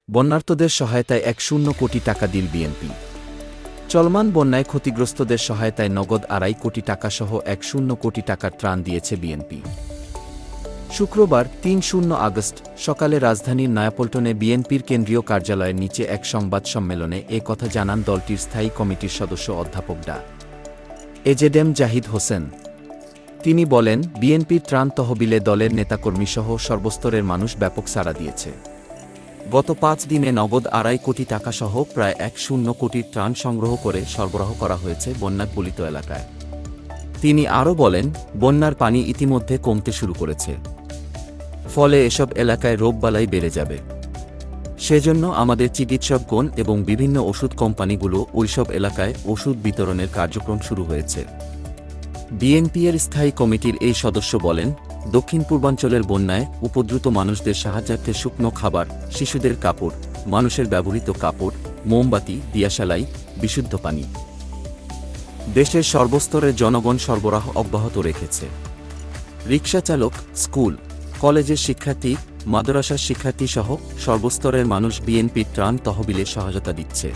বন্যার্তদের সহায়তায় ১০ কোটি টাকা দিল বিএনপি। চলমান বন্যায় ক্ষতিগ্রস্তদের সহায়তায় নগদ ২.৫ কোটি টাকাসহ ১০ কোটি টাকার ত্রাণ দিয়েছে বিএনপি। শুক্রবার ৩ আগস্ট সকালে রাজধানীর নয়াপল্টনে বিএনপির কেন্দ্রীয় কার্যালয়ের নিচে এক সংবাদ সম্মেলনে এ কথা জানান দলটির স্থায়ী কমিটির সদস্য অধ্যাপক ডা. এজেডএম জাহিদ হোসেন। তিনি বলেন, বিএনপির ত্রাণ তহবিলে দলের নেতাকর্মীসহ সর্বস্তরের মানুষ ব্যাপক সাড়া দিয়েছে। গত ৫ দিনে নগদ ২.৫ কোটি টাকাসহ প্রায় ১০ কোটির ত্রাণ সংগ্রহ করে সরবরাহ করা হয়েছে বন্যাকবলিত এলাকায়। তিনি আরও বলেন, বন্যার পানি ইতিমধ্যে কমতে শুরু করেছে, ফলে এসব এলাকায় রোগবালাই বেড়ে যাবে। সেজন্য আমাদের চিকিৎসকগণ এবং বিভিন্ন ওষুধ কোম্পানিগুলো ওইসব এলাকায় ওষুধ বিতরণের কার্যক্রম শুরু হয়েছে। বিএনপির স্থায়ী কমিটির এই সদস্য বলেন, দক্ষিণ পূর্বাঞ্চলের বন্যায় উপদ্রুত মানুষদের সাহায্যার্থে শুকনো খাবার, শিশুদের কাপড়, মানুষের ব্যবহৃত কাপড়, মোমবাতি, দিয়াশালাই, বিশুদ্ধ পানি দেশের সর্বস্তরের জনগণ সরবরাহ অব্যাহত রেখেছে। রিকশা চালক, স্কুল, কলেজের শিক্ষার্থী, মাদ্রাসার শিক্ষার্থীসহ সর্বস্তরের মানুষ বিএনপির ত্রাণ তহবিলে সহায়তা দিচ্ছে।